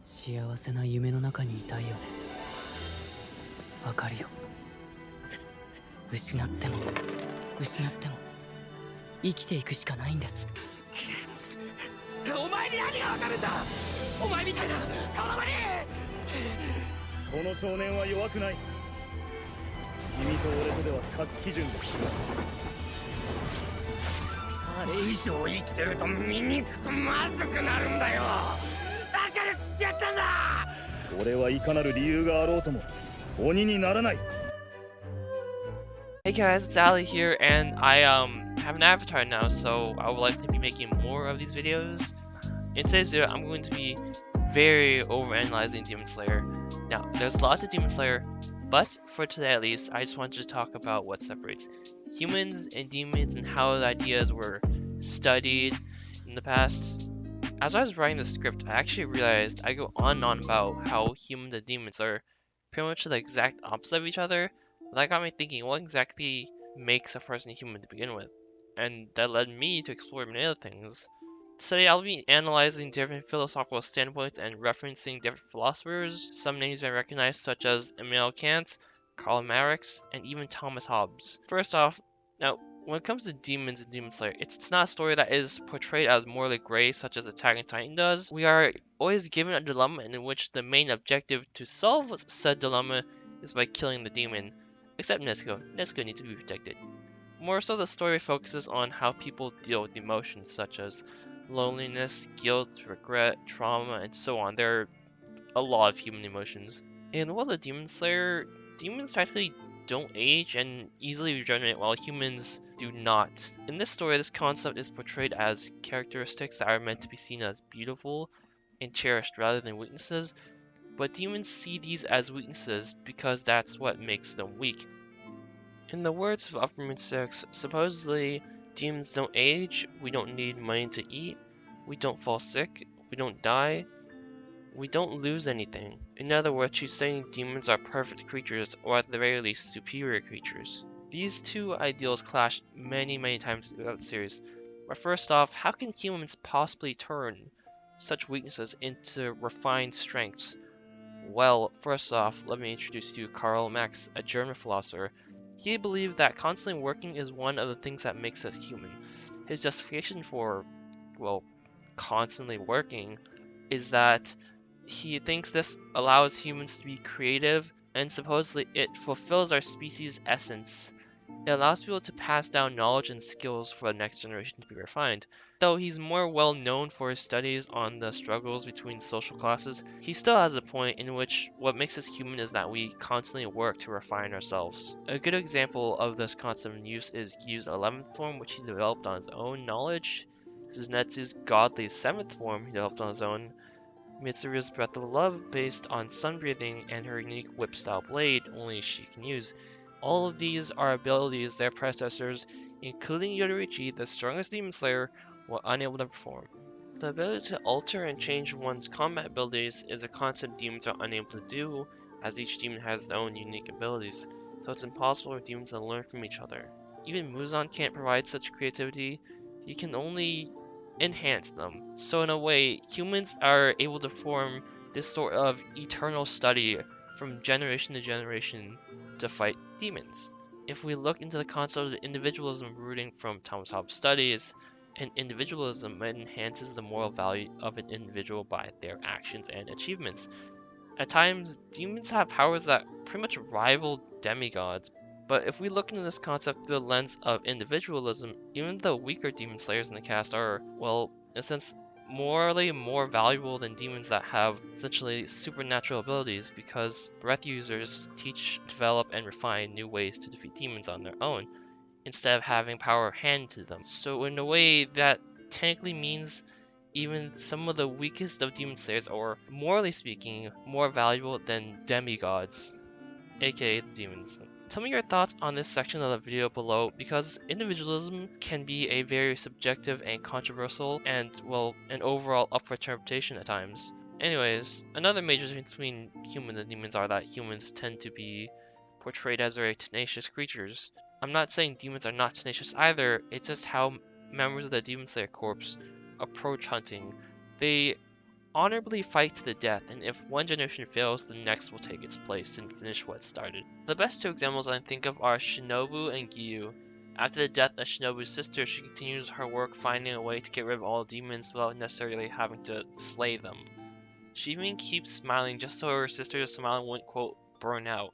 幸せな夢の中にいたいよね。わかるよ。失っても生きていくしかないんです。お前に何がわかるんだ。お前みたいな子供に。この少年は弱くない。君と俺とでは価値基準が違う。あれ以上生きてると醜くまずくなるんだよ。だから食ってやったんだ。俺はいかなる理由があろうとも鬼にならない。 Hey guys, it's Ali here, and I have an avatar now, so I would like to be making more of these videos. In today's video, I'm going to be very overanalyzing Demon Slayer. Now, there's a lot to Demon Slayer, but for today at least, I just wanted to talk about what separates humans and demons and how the ideas were studied in the past. As I was writing the script, I actually realized I go on and on about how humans and demons are pretty much the exact opposite of each other. That got me thinking, what exactly makes a person human to begin with? And that led me to explore many other things. Today I'll be analyzing different philosophical standpoints and referencing different philosophers. Some names been recognized such as Immanuel Kant, Karl Marx, and even Thomas Hobbes. First off, now when it comes to demons and Demon Slayer, it's not a story that is portrayed as morally gray such as Attack on Titan does. We are always given a dilemma in which the main objective to solve said dilemma is by killing the demon. Except Nezuko. Nezuko needs to be protected. More so, the story focuses on how people deal with emotions such as loneliness, guilt, regret, trauma, and so on. There are a lot of human emotions. In the world of Demon Slayer, demons practically don't age and easily regenerate while humans do not. In this story, this concept is portrayed as characteristics that are meant to be seen as beautiful and cherished rather than weaknesses, but demons see these as weaknesses because that's what makes them weak. In the words of Upper 6, supposedly, demons don't age, we don't need money to eat, we don't fall sick, we don't die, we don't lose anything. In other words, she's saying demons are perfect creatures, or at the very least, superior creatures. These two ideals clash many times throughout the series. But first off, how can humans possibly turn such weaknesses into refined strengths? Well, first off, let me introduce you to Karl Marx, a German philosopher. He believed that constantly working is one of the things that makes us human. His justification for, well, constantly working is that he thinks this allows humans to be creative, and supposedly it fulfills our species' essence. It allows people to pass down knowledge and skills for the next generation to be refined. Though he's more well known for his studies on the struggles between social classes, he still has a point in which what makes us human is that we constantly work to refine ourselves. A good example of this concept in use is Gyu's 11th form, which he developed on his own knowledge. This is Netsu's godly 7th form he developed on his own. Mitsuru's Breath of Love based on sun breathing and her unique whip style blade only she can use. All of these are abilities their predecessors, including Yoruichi, the strongest demon slayer, were unable to perform. The ability to alter and change one's combat abilities is a concept demons are unable to do, as each demon has its own unique abilities, so it's impossible for demons to learn from each other. Even Muzan can't provide such creativity, he can only enhance them. So in a way, humans are able to form this sort of eternal study from generation to generation to fight demons. If we look into the concept of individualism rooting from Thomas Hobbes' studies, and individualism enhances the moral value of an individual by their actions and achievements. At times, demons have powers that pretty much rival demigods, but if we look into this concept through the lens of individualism, even the weaker demon slayers in the cast are, well, in a sense, morally more valuable than demons that have essentially supernatural abilities, because breath users teach, develop, and refine new ways to defeat demons on their own, instead of having power handed to them. So in a way, that technically means even some of the weakest of demon slayers are, morally speaking, more valuable than demigods, aka the demons. Tell me your thoughts on this section of the video below, because individualism can be a very subjective and controversial and, well, an overall up for interpretation at times. Anyways, another major difference between humans and demons are that humans tend to be portrayed as very tenacious creatures. I'm not saying demons are not tenacious either, it's just how members of the Demon Slayer Corps approach hunting. They honorably fight to the death, and if one generation fails, the next will take its place and finish what started. The best two examples I think of are Shinobu and Giyu. After the death of Shinobu's sister, she continues her work finding a way to get rid of all demons without necessarily having to slay them. She even keeps smiling just so her sister's smile wouldn't, quote, burn out.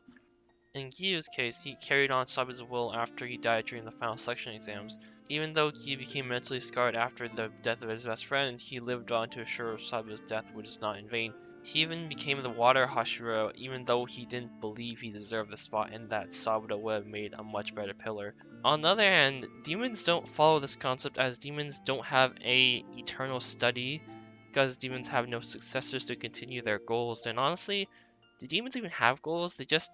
In Giyu's case, he carried on Saba's will after he died during the final selection exams. Even though Giyu became mentally scarred after the death of his best friend, he lived on to assure Saba's death was not in vain. He even became the water Hashira, even though he didn't believe he deserved the spot and that Sabata would have made a much better pillar. On the other hand, demons don't follow this concept, as demons don't have a eternal study, because demons have no successors to continue their goals. And honestly, do demons even have goals? They just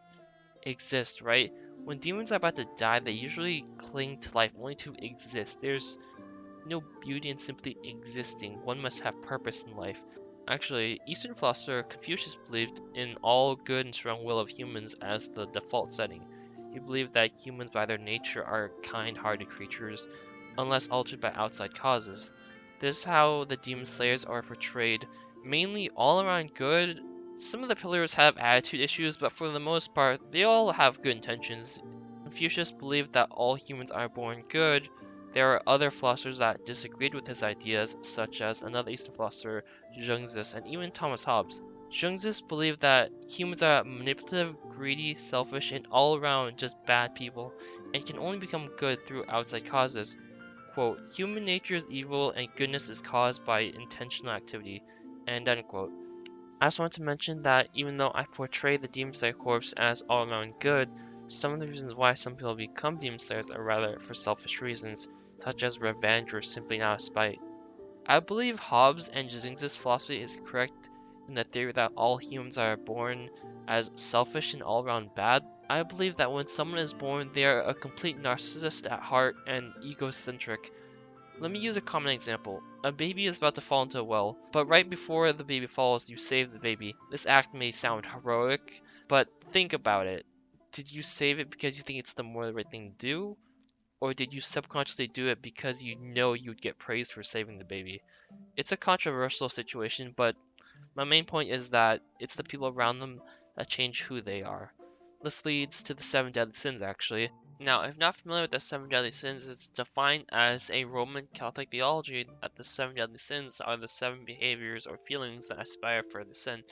exist, right? When demons are about to die, they usually cling to life only to exist. There's no beauty in simply existing. One must have purpose in life. Actually, Eastern philosopher Confucius believed in all good and strong will of humans as the default setting. He believed that humans by their nature are kind-hearted creatures, unless altered by outside causes. This is how the demon slayers are portrayed, mainly all around good. Some of the pillars have attitude issues, but for the most part, they all have good intentions. Confucius believed that all humans are born good. There are other philosophers that disagreed with his ideas, such as another Eastern philosopher, Zhuangzi, and even Thomas Hobbes. Zhuangzi believed that humans are manipulative, greedy, selfish, and all around just bad people, and can only become good through outside causes. Quote, human nature is evil and goodness is caused by intentional activity, and end quote. I just want to mention that even though I portray the Demon Slayer corpse as all around good, some of the reasons why some people become Demon Slayers are rather for selfish reasons, such as revenge or simply out of spite. I believe Hobbes and Zhuangzi's philosophy is correct in the theory that all humans are born as selfish and all around bad. I believe that when someone is born, they are a complete narcissist at heart and egocentric. Let me use a common example. A baby is about to fall into a well, but right before the baby falls, you save the baby. This act may sound heroic, but think about it. Did you save it because you think it's the more the right thing to do? Or did you subconsciously do it because you know you'd get praised for saving the baby? It's a controversial situation, but my main point is that it's the people around them that change who they are. This leads to the 7 deadly sins, actually. Now, if not familiar with the 7 deadly sins, it's defined as a Roman Catholic theology that the 7 deadly sins are the 7 behaviors or feelings that aspire for the sin.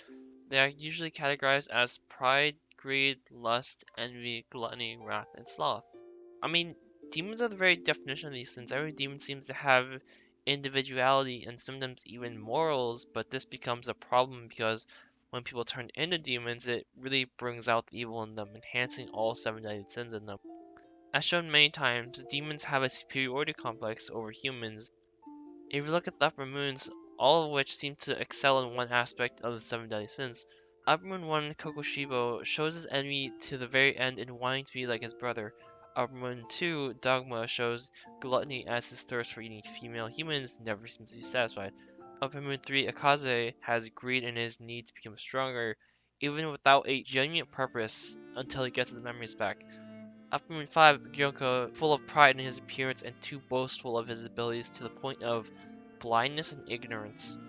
They are usually categorized as pride, greed, lust, envy, gluttony, wrath, and sloth. I mean, demons are the very definition of these sins. Every demon seems to have individuality and sometimes even morals, but this becomes a problem because when people turn into demons, it really brings out the evil in them, enhancing all 7 deadly sins in them. As shown many times, demons have a superiority complex over humans. If you look at the Upper Moons, all of which seem to excel in one aspect of the 7 deadly sins. Upper Moon 1 Kokoshibo shows his enemy to the very end in wanting to be like his brother. Upper Moon 2 Dogma shows gluttony as his thirst for eating female humans never seems to be satisfied. Upper Moon 3 Akaze has greed in his need to become stronger, even without a genuine purpose until he gets his memories back. Upper Moon 5 Gyonko, full of pride in his appearance and too boastful of his abilities to the point of blindness and ignorance.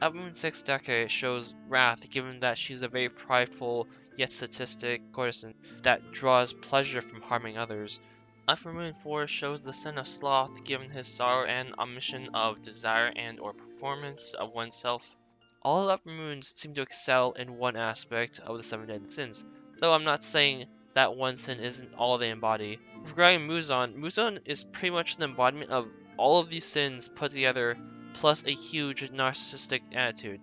Upper Moon 6 Dake shows wrath, given that she's a very prideful yet sadistic courtesan that draws pleasure from harming others. Upper Moon 4 shows the sin of sloth, given his sorrow and omission of desire and or performance of oneself. All Upper Moons seem to excel in one aspect of the 7 deadly sins, though I'm not saying that one sin isn't all they embody. Regarding Muzan is pretty much an embodiment of all of these sins put together, plus a huge narcissistic attitude.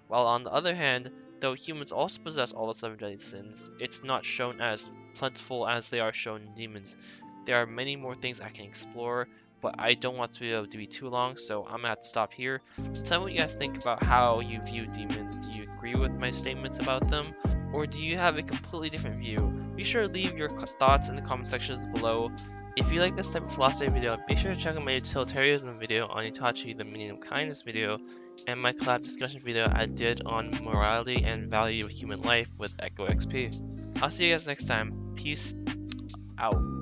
While on the other hand, though humans also possess all the 7 deadly sins, it's not shown as plentiful as they are shown in demons. There are many more things I can explore, but I don't want the video to be too long, so I'm gonna have to stop here. Tell me what you guys think about how you view demons. Do you agree with my statements about them? Or do you have a completely different view? Be sure to leave your thoughts in the comment sections below. If you like this type of philosophy video, be sure to check out my utilitarianism video on Itachi, the meaning of kindness video, and my collab discussion video I did on morality and value of human life with Echoxp. I'll see you guys next time. Peace out.